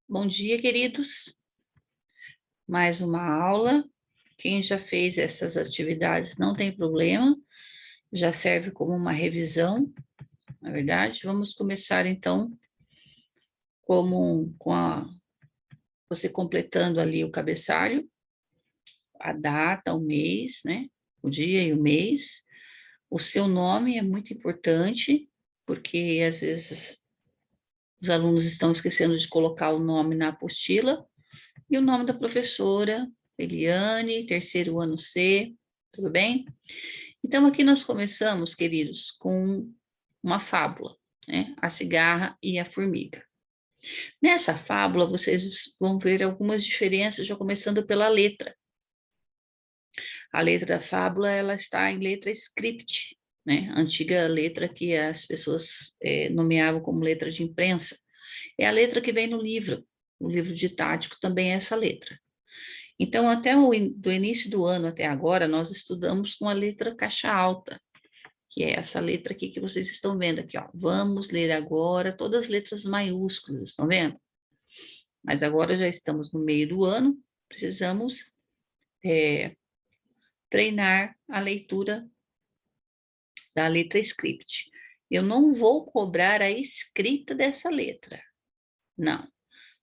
Bom dia, queridos. Mais uma aula. Quem já fez essas atividades não tem problema, já serve como uma revisão, na verdade. Vamos começar então você completando ali o cabeçalho, a data, o mês, né? O dia e o mês. O seu nome é muito importante, porque às vezes os alunos estão esquecendo de colocar o nome na apostila. E o nome da professora, Eliane, terceiro ano C, tudo bem? Então, aqui nós começamos, queridos, com uma fábula, né? A cigarra e a formiga. Nessa fábula, vocês vão ver algumas diferenças, já começando pela letra. A letra da fábula, ela está em letra script, né? A antiga letra que as pessoas nomeavam como letra de imprensa. É a letra que vem no livro. O livro didático também é essa letra. Então, do início do ano até agora, nós estudamos com a letra caixa alta, que é essa letra aqui que vocês estão vendo aqui, ó. Vamos ler agora todas as letras maiúsculas, estão vendo? Mas agora já estamos no meio do ano, precisamos treinar a leitura da letra script. Eu não vou cobrar a escrita dessa letra, não.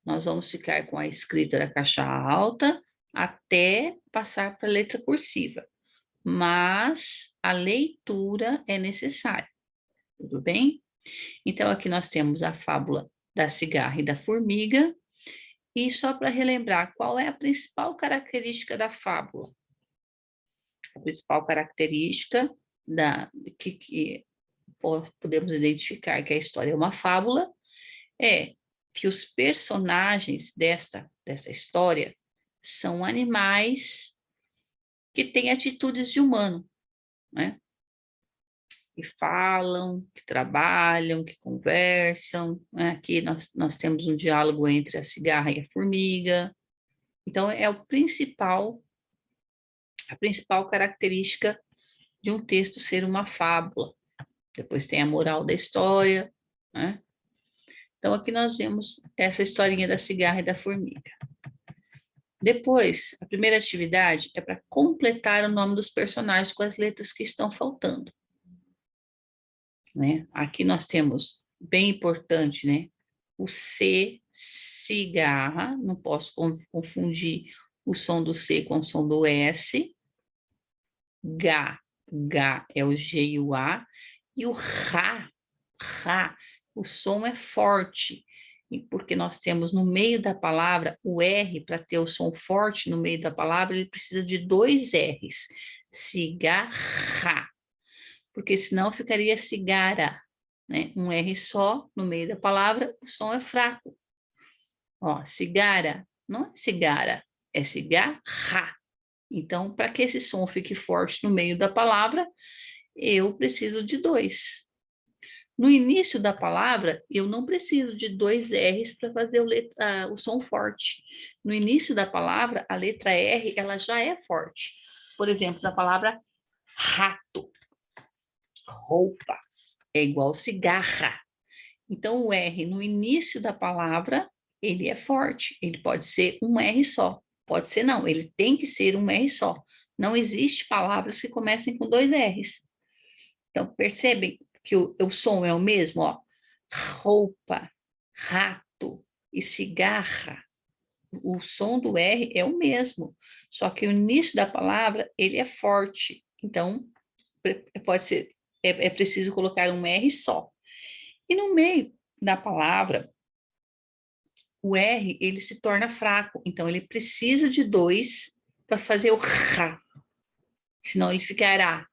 Nós vamos ficar com a escrita da caixa alta até passar para a letra cursiva. Mas a leitura é necessária, tudo bem? Então, aqui nós temos a fábula da cigarra e da formiga, e só para relembrar, qual é a principal característica da fábula? A principal característica que podemos identificar que a história é uma fábula é que os personagens dessa história são animais que têm atitudes de humano, né? Que falam, que trabalham, que conversam, né? Aqui nós temos um diálogo entre a cigarra e a formiga. Então, é a principal característica de um texto ser uma fábula. Depois tem a moral da história, né? Então, aqui nós vemos essa historinha da cigarra e da formiga. Depois, a primeira atividade é para completar o nome dos personagens com as letras que estão faltando, né? Aqui nós temos, bem importante, né? O C, cigarra, não posso confundir o som do C com o som do S. G é o G e o A. E o Rá, o som é forte, porque nós temos no meio da palavra o R, para ter o som forte no meio da palavra, ele precisa de dois R's. Cigarra, porque senão ficaria cigara, né? Um R só no meio da palavra, o som é fraco. Ó, cigara, não é cigara, é cigarra. Então, para que esse som fique forte no meio da palavra, eu preciso de dois. No início da palavra, eu não preciso de dois R's para fazer o som forte. No início da palavra, a letra R, ela já é forte. Por exemplo, na palavra rato, roupa, é igual cigarra. Então, o R no início da palavra, ele é forte. Ele pode ser um R só. Pode ser não, ele tem que ser um R só. Não existe palavras que comecem com dois R's. Então, percebem que o som é o mesmo, ó. Roupa, rato e cigarra. O som do R é o mesmo, só que o início da palavra, ele é forte. Então, pode ser, é preciso colocar um R só. E no meio da palavra, o R, ele se torna fraco. Então, ele precisa de dois para fazer o Rá, senão ele ficará,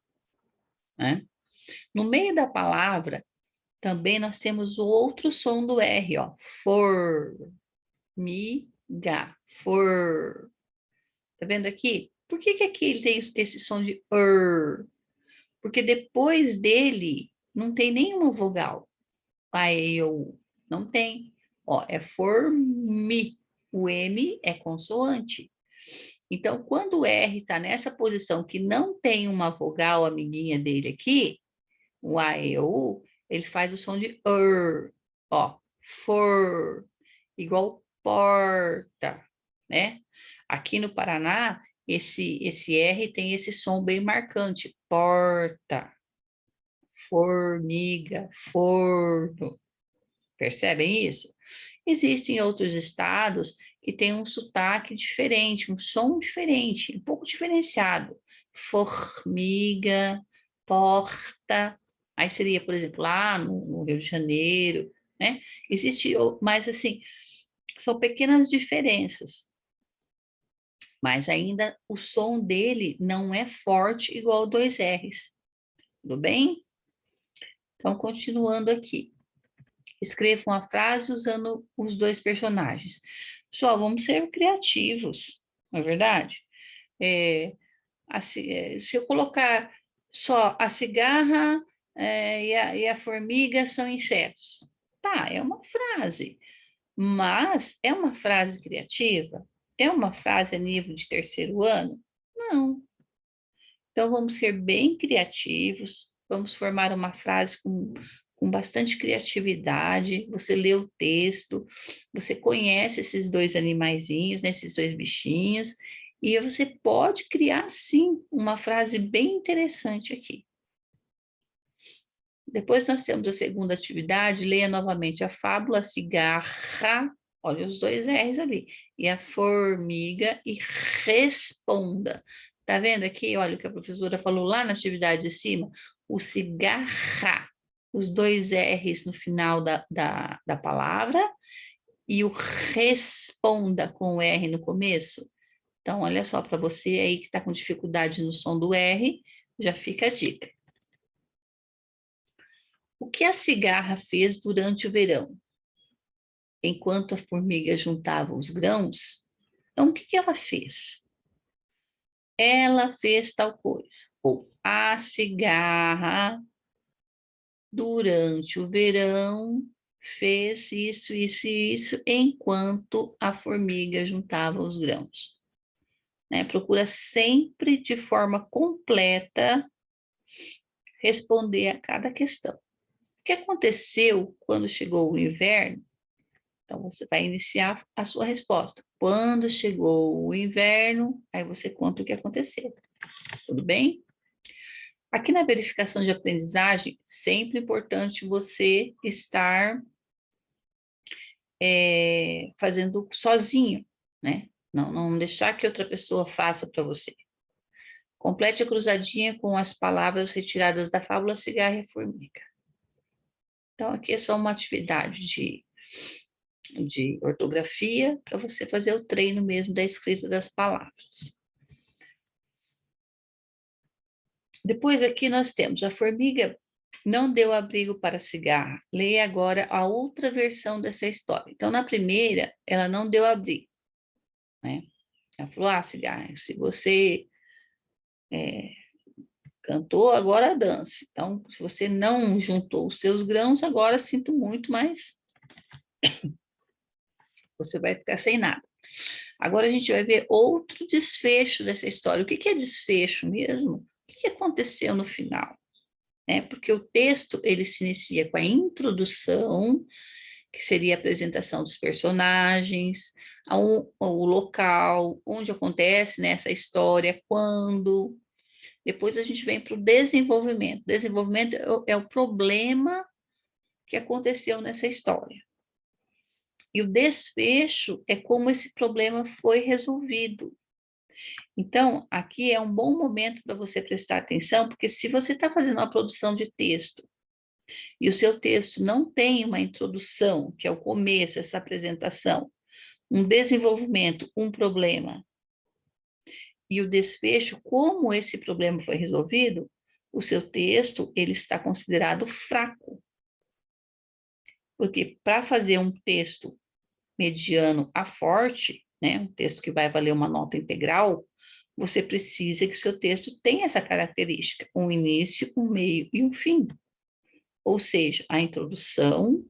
né? No meio da palavra, também nós temos o outro som do R, ó. Formiga, for. Tá vendo aqui? Por que aqui ele tem esse som de Porque depois dele não tem nenhuma vogal. Eu não tem. Ó, é formi. O M é consoante. Então, quando o R está nessa posição que não tem uma vogal amiguinha dele aqui, o A, E, U, ele faz o som de Ó, for, igual porta, né? Aqui no Paraná, esse R tem esse som bem marcante, porta, formiga, forno. Percebem isso? Existem outros estados que têm um sotaque diferente, um som diferente, um pouco diferenciado. Formiga, porta. Aí seria, por exemplo, lá no Rio de Janeiro, né? Existe, mas assim, são pequenas diferenças. Mas ainda o som dele não é forte igual dois R's. Tudo bem? Então, continuando aqui. Escreva uma frase usando os dois personagens. Pessoal, vamos ser criativos, não é verdade? Se eu colocar só a cigarra e a formiga são insetos. Tá, é uma frase, mas é uma frase criativa? É uma frase a nível de terceiro ano? Não. Então, vamos ser bem criativos, vamos formar uma frase com bastante criatividade. Você lê o texto, você conhece esses dois animaizinhos, né, esses dois bichinhos, e você pode criar, sim, uma frase bem interessante aqui. Depois nós temos a segunda atividade, leia novamente a fábula, a cigarra, olha os dois R's ali, e a formiga, e responda. Tá vendo aqui? Olha o que a professora falou lá na atividade de cima, o cigarra, os dois R's no final da palavra, e o responda com o R no começo. Então, olha só, para você aí que está com dificuldade no som do R, já fica a dica. O que a cigarra fez durante o verão? Enquanto a formiga juntava os grãos, então o que ela fez? Ela fez tal coisa. Ou a cigarra, durante o verão, fez isso, isso e isso, enquanto a formiga juntava os grãos. Né? Procura sempre, de forma completa, responder a cada questão. O que aconteceu quando chegou o inverno? Então, você vai iniciar a sua resposta. Quando chegou o inverno, aí você conta o que aconteceu. Tudo bem? Aqui na verificação de aprendizagem, sempre importante você estar fazendo sozinho, né? Não deixar que outra pessoa faça para você. Complete a cruzadinha com as palavras retiradas da fábula Cigarra e Formiga. Então, aqui é só uma atividade de ortografia para você fazer o treino mesmo da escrita das palavras. Depois aqui nós temos a formiga não deu abrigo para a cigarra. Leia agora a outra versão dessa história. Então, na primeira, ela não deu abrigo, né? Ela falou, cigarra, se você cantou, agora dance. Então, se você não juntou os seus grãos, agora sinto muito, mas você vai ficar sem nada. Agora a gente vai ver outro desfecho dessa história. O que é desfecho mesmo? O que aconteceu no final? Porque o texto ele se inicia com a introdução, que seria a apresentação dos personagens, o local, onde acontece essa história, quando. Depois a gente vem para o desenvolvimento. Desenvolvimento é o problema que aconteceu nessa história. E o desfecho é como esse problema foi resolvido. Então, aqui é um bom momento para você prestar atenção, porque se você está fazendo uma produção de texto e o seu texto não tem uma introdução, que é o começo, essa apresentação, um desenvolvimento, um problema, e o desfecho, como esse problema foi resolvido, o seu texto ele está considerado fraco. Porque para fazer um texto mediano a forte, né, um texto que vai valer uma nota integral, você precisa que o seu texto tenha essa característica, um início, um meio e um fim. Ou seja, a introdução,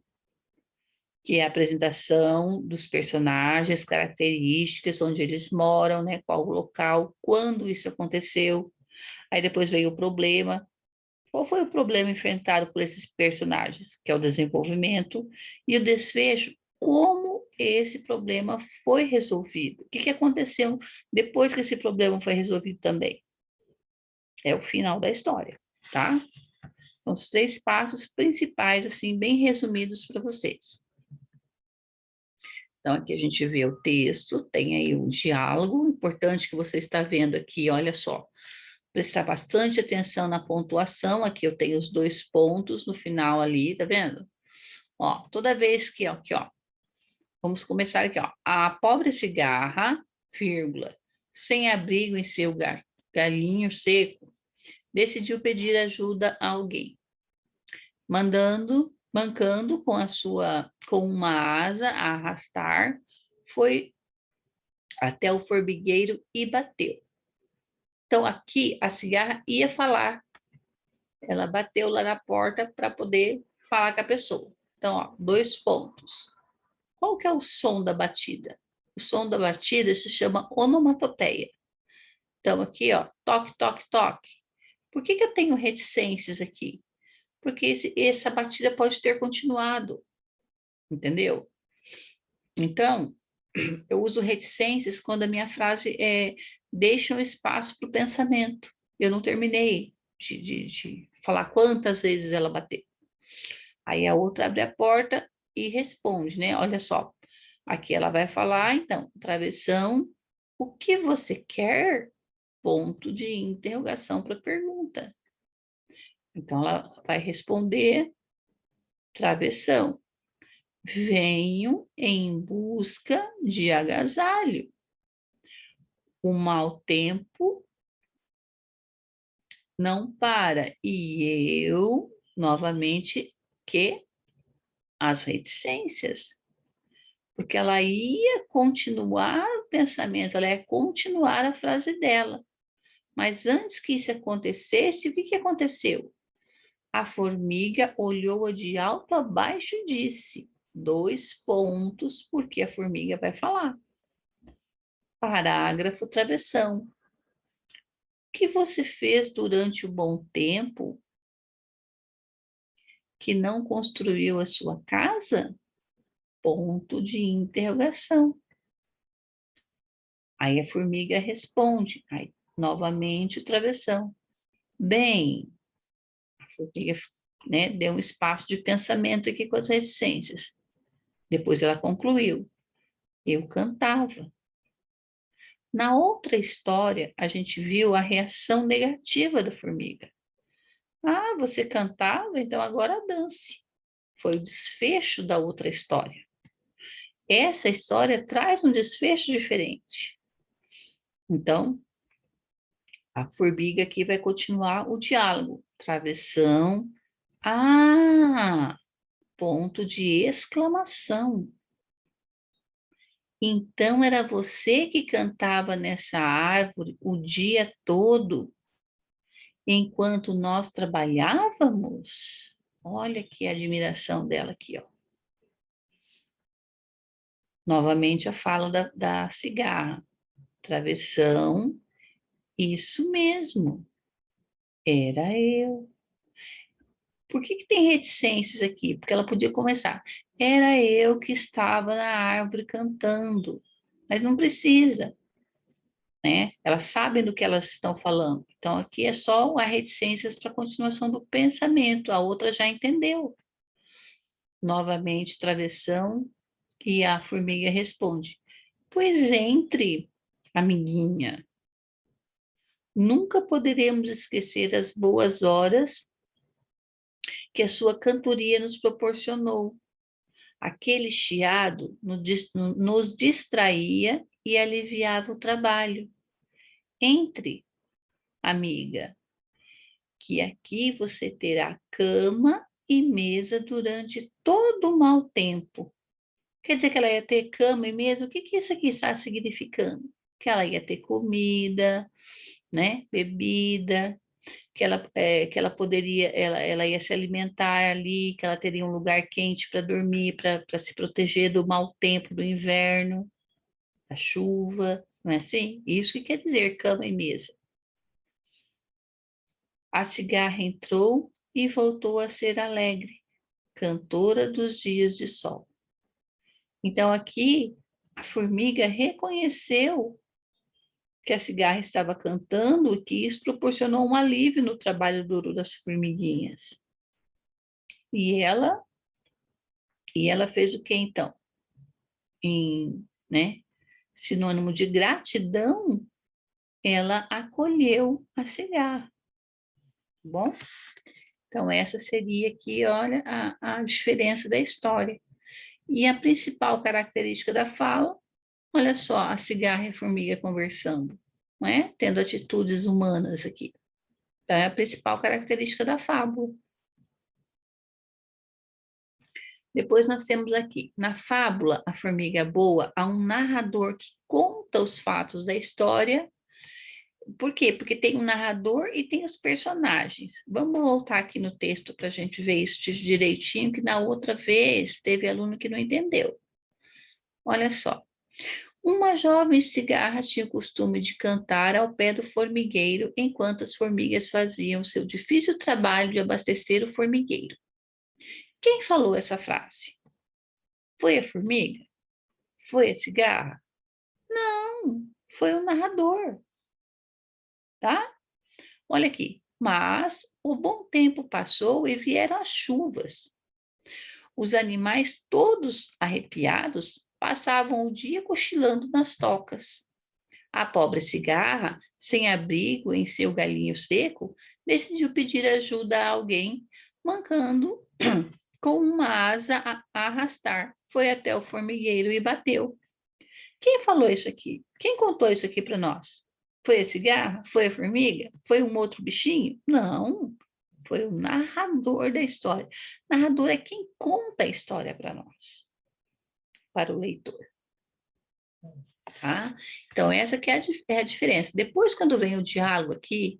que é a apresentação dos personagens, características, onde eles moram, né, qual o local, quando isso aconteceu. Aí depois veio o problema. Qual foi o problema enfrentado por esses personagens? Que é o desenvolvimento. E o desfecho, como esse problema foi resolvido. O que que aconteceu depois que esse problema foi resolvido também? É o final da história, tá? São os 3 passos principais, assim, bem resumidos para vocês. Então, aqui a gente vê o texto, tem aí um diálogo, importante que você está vendo aqui, olha só, prestar bastante atenção na pontuação, aqui eu tenho os 2 pontos no final ali, tá vendo? Ó, toda vez que, ó, aqui, ó, vamos começar aqui, ó, a pobre cigarra, vírgula, sem abrigo em seu galinho seco, decidiu pedir ajuda a alguém, mancando com uma asa a arrastar, foi até o formigueiro e bateu. Então, aqui a cigarra ia falar. Ela bateu lá na porta para poder falar com a pessoa. Então, ó, 2 pontos. Qual que é o som da batida? O som da batida se chama onomatopeia. Então, aqui, ó, toque, toque, toque. Por que eu tenho reticências aqui? Porque essa batida pode ter continuado, entendeu? Então, eu uso reticências quando a minha frase deixa um espaço para o pensamento. Eu não terminei de falar quantas vezes ela bateu. Aí a outra abre a porta e responde, né? Olha só, aqui ela vai falar, então, travessão, o que você quer? Ponto de interrogação para a pergunta. Então, ela vai responder, travessão, venho em busca de agasalho. O mau tempo não para. E eu, novamente, que as reticências. Porque ela ia continuar o pensamento, ela ia continuar a frase dela. Mas antes que isso acontecesse, o que aconteceu? A formiga olhou-a de alto a baixo e disse: 2 pontos, porque a formiga vai falar. Parágrafo, travessão. O que você fez durante o bom tempo que não construiu a sua casa? Ponto de interrogação. Aí a formiga responde, aí novamente o travessão. Bem, a formiga, né, deu um espaço de pensamento aqui com as reticências. Depois ela concluiu, eu cantava. Na outra história, a gente viu a reação negativa da formiga. Ah, você cantava, então agora dance. Foi o desfecho da outra história. Essa história traz um desfecho diferente. Então, a formiga aqui vai continuar o diálogo. Travessão. Ah, ponto de exclamação. Então era você que cantava nessa árvore o dia todo, enquanto nós trabalhávamos? Olha que admiração dela aqui, ó. Novamente a fala da cigarra. Travessão, isso mesmo, era eu. Por que tem reticências aqui? Porque ela podia começar. Era eu que estava na árvore cantando, mas não precisa, né? Elas sabem do que elas estão falando. Então, aqui é só a reticências para a continuação do pensamento, a outra já entendeu. Novamente, travessão, e a formiga responde: Pois entre, amiguinha, nunca poderemos esquecer as boas horas que a sua cantoria nos proporcionou. Aquele chiado nos distraía e aliviava o trabalho. Entre, amiga, que aqui você terá cama e mesa durante todo o mau tempo. Quer dizer que ela ia ter cama e mesa? O que isso aqui está significando? Que ela ia ter comida, né? Bebida, que ela poderia, ela ia se alimentar ali, que ela teria um lugar quente para dormir, para se proteger do mau tempo do inverno, da chuva, não é assim? Isso que quer dizer cama e mesa. A cigarra entrou e voltou a ser alegre, cantora dos dias de sol. Então, aqui, a formiga reconheceu que a cigarra estava cantando e que isso proporcionou um alívio no trabalho duro das formiguinhas. E ela fez o que então? Né, sinônimo de gratidão, ela acolheu a cigarra, tá bom? Então, essa seria aqui, olha, a diferença da história. E a principal característica da fala, olha só, a cigarra e a formiga conversando, não é? Tendo atitudes humanas aqui. Então, é a principal característica da fábula. Depois nós temos aqui, na fábula A Formiga Boa, há um narrador que conta os fatos da história. Por quê? Porque tem um narrador e tem os personagens. Vamos voltar aqui no texto para a gente ver isso direitinho, que na outra vez teve aluno que não entendeu. Olha só. Uma jovem cigarra tinha o costume de cantar ao pé do formigueiro enquanto as formigas faziam seu difícil trabalho de abastecer o formigueiro. Quem falou essa frase? Foi a formiga? Foi a cigarra? Não, foi o narrador, tá? Olha aqui. Mas o bom tempo passou e vieram as chuvas. Os animais, todos arrepiados, passavam o dia cochilando nas tocas. A pobre cigarra, sem abrigo em seu galinho seco, decidiu pedir ajuda a alguém, mancando com uma asa a arrastar. Foi até o formigueiro e bateu. Quem falou isso aqui? Quem contou isso aqui para nós? Foi a cigarra? Foi a formiga? Foi um outro bichinho? Não, foi o narrador da história. O narrador é quem conta a história para nós, para o leitor. Tá? Então, essa que é a diferença. Depois, quando vem o diálogo aqui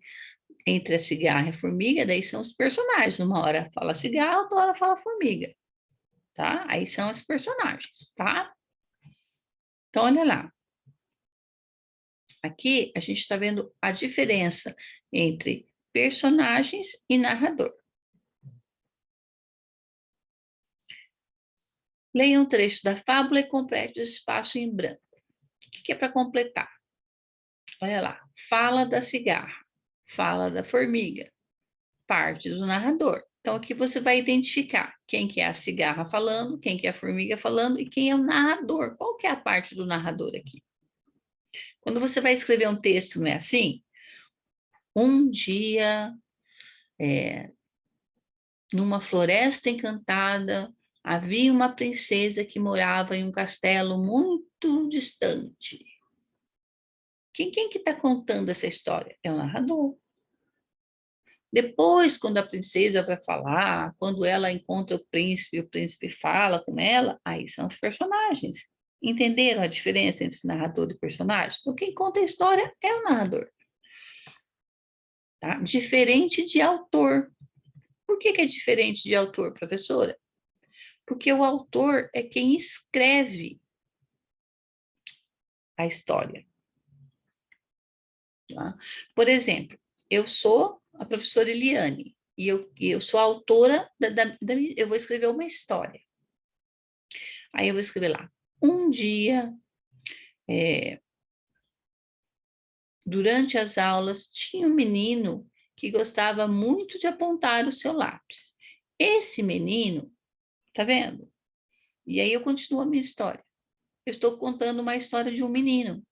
entre a cigarra e a formiga, daí são os personagens. Uma hora fala cigarra, outra hora fala formiga. Tá? Aí são os personagens, tá? Então, olha lá. Aqui a gente está vendo a diferença entre personagens e narrador. Leia um trecho da fábula e complete o espaço em branco. O que é para completar? Olha lá. Fala da cigarra, fala da formiga, parte do narrador. Então, aqui você vai identificar quem que é a cigarra falando, quem que é a formiga falando e quem é o narrador. Qual que é a parte do narrador aqui? Quando você vai escrever um texto, não é assim? Um dia, numa floresta encantada, havia uma princesa que morava em um castelo muito distante. Quem que está contando essa história? É o narrador. Depois, quando a princesa vai falar, quando ela encontra o príncipe fala com ela, aí são os personagens. Entenderam a diferença entre narrador e personagem? Então, quem conta a história é o narrador. Tá? Diferente de autor. Por que é diferente de autor, professora? Porque o autor é quem escreve a história. Tá? Por exemplo, eu sou a professora Eliane e eu sou a autora eu vou escrever uma história. Aí eu vou escrever lá. Um dia, durante as aulas, tinha um menino que gostava muito de apontar o seu lápis. Esse menino, tá vendo? E aí eu continuo a minha história. Eu estou contando uma história de um menino,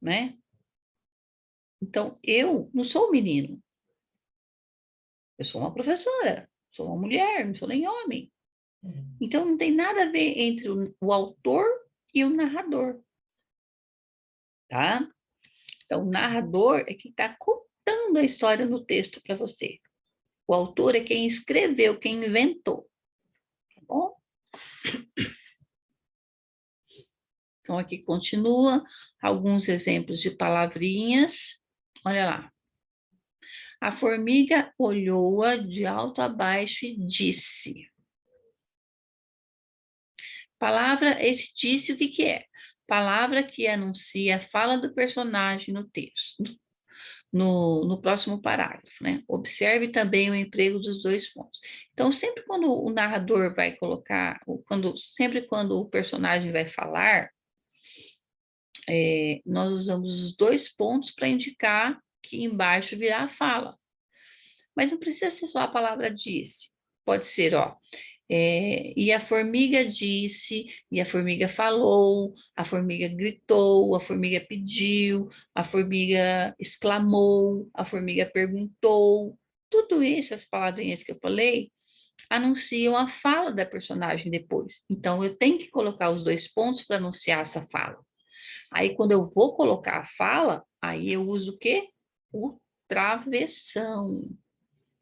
né? Então, eu não sou um menino. Eu sou uma professora, sou uma mulher, não sou nem homem. Então, não tem nada a ver entre o autor e o narrador, tá? Então, o narrador é quem está contando a história no texto para você. O autor é quem escreveu, quem inventou, tá bom? Então, aqui continua alguns exemplos de palavrinhas. Olha lá. A formiga olhou-a de alto a baixo e disse. Palavra, esse disse o que é? Palavra que anuncia a fala do personagem no texto. no próximo parágrafo, né? Observe também o emprego dos dois pontos. Então, sempre quando o narrador vai colocar, sempre quando o personagem vai falar, nós usamos os dois pontos para indicar que embaixo virá a fala. Mas não precisa ser só a palavra disse. Pode ser, ó, e a formiga disse, e a formiga falou, a formiga gritou, a formiga pediu, a formiga exclamou, a formiga perguntou. Tudo isso, as palavrinhas que eu falei, anunciam a fala da personagem depois. Então, eu tenho que colocar os dois pontos para anunciar essa fala. Aí, quando eu vou colocar a fala, aí eu uso o quê? O travessão,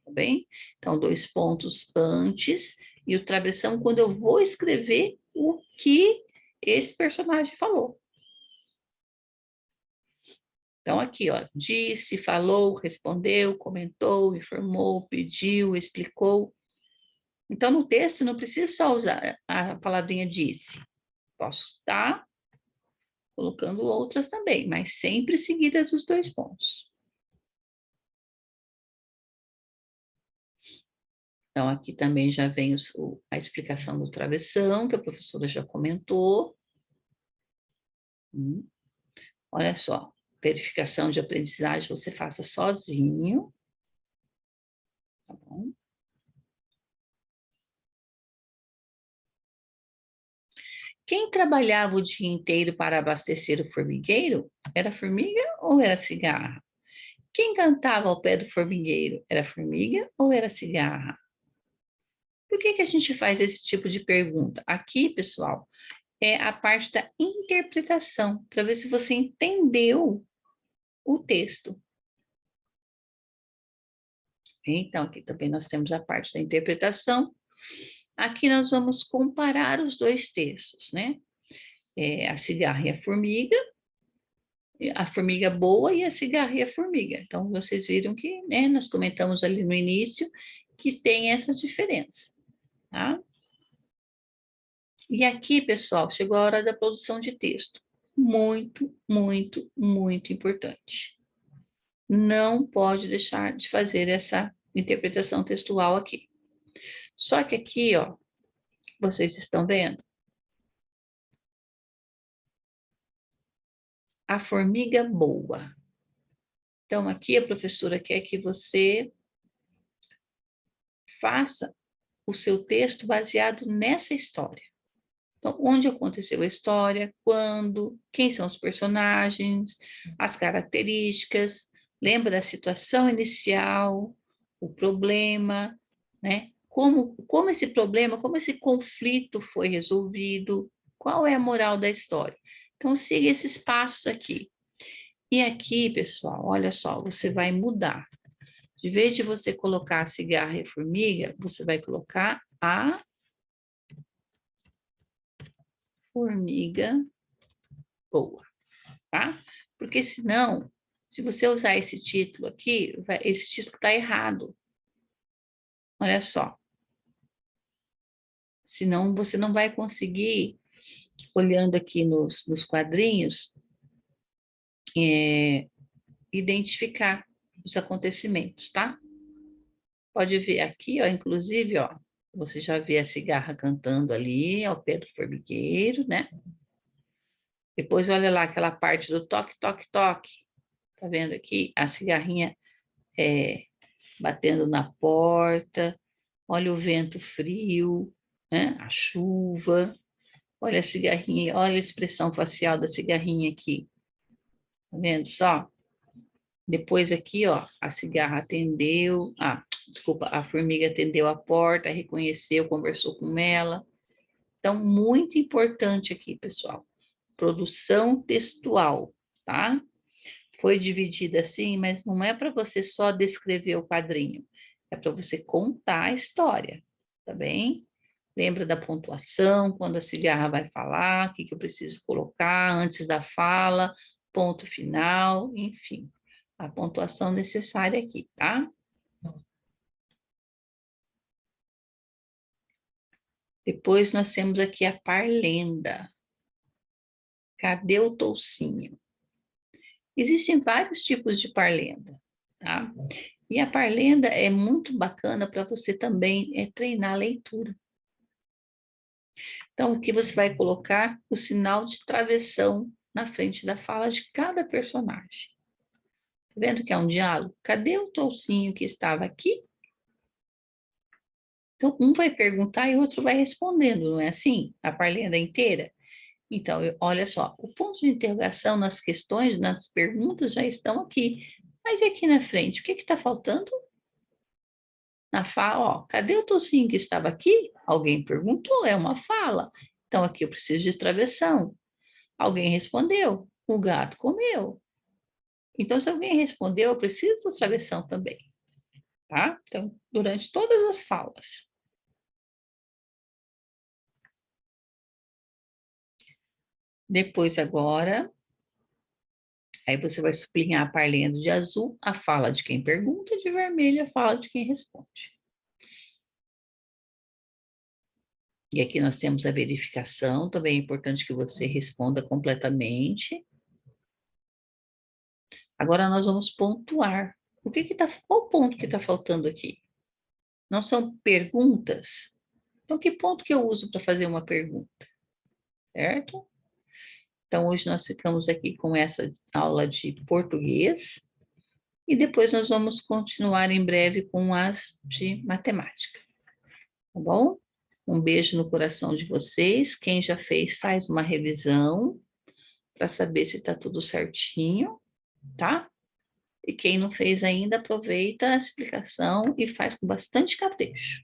tá bem? Então, dois pontos antes e o travessão quando eu vou escrever o que esse personagem falou. Então, aqui, ó, disse, falou, respondeu, comentou, informou, pediu, explicou. Então, no texto, não preciso só usar a palavrinha disse. Posso estar colocando outras também, mas sempre seguidas dos dois pontos. Então, aqui também já vem a explicação do travessão, que a professora já comentou. Olha só, verificação de aprendizagem você faça sozinho. Tá bom? Quem trabalhava o dia inteiro para abastecer o formigueiro? Era formiga ou era cigarra? Quem cantava ao pé do formigueiro? Era formiga ou era cigarra? Por que a gente faz esse tipo de pergunta? Aqui, pessoal, é a parte da interpretação, para ver se você entendeu o texto. Então, aqui também nós temos a parte da interpretação. Aqui nós vamos comparar os dois textos, né? A cigarra e a formiga boa e a cigarra e a formiga. Então, vocês viram que, né, nós comentamos ali no início que tem essa diferença, tá? E aqui, pessoal, chegou a hora da produção de texto. Muito, muito, muito importante. Não pode deixar de fazer essa interpretação textual aqui. Só que aqui, ó, vocês estão vendo? A formiga boa. Então, aqui a professora quer que você faça o seu texto baseado nessa história. Então, onde aconteceu a história, quando, quem são os personagens, as características, lembra da situação inicial, o problema, né? Como esse problema, como esse conflito foi resolvido, qual é a moral da história. Então, siga esses passos aqui. E aqui, pessoal, olha só, você vai mudar. De vez de você colocar a cigarra e a formiga, você vai colocar a formiga boa, tá? Porque senão, se você usar esse título aqui, esse título está errado. Olha só. Senão você não vai conseguir, olhando aqui nos quadrinhos, identificar os acontecimentos, tá? Pode ver aqui, ó, inclusive, ó, você já vê a cigarra cantando ali ao pé do formigueiro, né? Depois olha lá aquela parte do toque, toque, toque. Tá vendo aqui? A cigarrinha batendo na porta. Olha o vento frio, né? A chuva. Olha a cigarrinha, olha a expressão facial da cigarrinha aqui. Tá vendo só? Depois aqui, ó, a cigarra atendeu, desculpa, a formiga atendeu a porta, reconheceu, conversou com ela. Então, muito importante aqui, pessoal. Produção textual, tá? Foi dividida assim, mas não é para você só descrever o quadrinho, é para você contar a história, tá bem? Lembra da pontuação, quando a cigarra vai falar, o que eu preciso colocar antes da fala, ponto final, enfim, a pontuação necessária aqui, tá? Depois nós temos aqui a parlenda. Cadê o toucinho? Existem vários tipos de parlenda, tá? E a parlenda é muito bacana para você também treinar a leitura. Então, aqui você vai colocar o sinal de travessão na frente da fala de cada personagem. Tá vendo que é um diálogo? Cadê o toucinho que estava aqui? Então, um vai perguntar e o outro vai respondendo, não é assim? A parlenda inteira? Então, olha só, o ponto de interrogação nas questões, nas perguntas já estão aqui. Mas e aqui na frente, o que está faltando? Na fala, ó, cadê o tocinho que estava aqui? Alguém perguntou, é uma fala. Então, aqui eu preciso de travessão. Alguém respondeu, o gato comeu. Então, se alguém respondeu, eu preciso do travessão também, tá? Então, durante todas as falas. Depois, agora, aí você vai sublinhar parlendo de azul a fala de quem pergunta, de vermelho a fala de quem responde. E aqui nós temos a verificação, também é importante que você responda completamente. Agora nós vamos pontuar. Qual ponto que está faltando aqui? Não são perguntas? Então, que ponto que eu uso para fazer uma pergunta? Certo? Então, hoje nós ficamos aqui com essa aula de português e depois nós vamos continuar em breve com as de matemática. Tá bom? Um beijo no coração de vocês. Quem já fez, faz uma revisão para saber se está tudo certinho, tá? E quem não fez ainda, aproveita a explicação e faz com bastante capricho.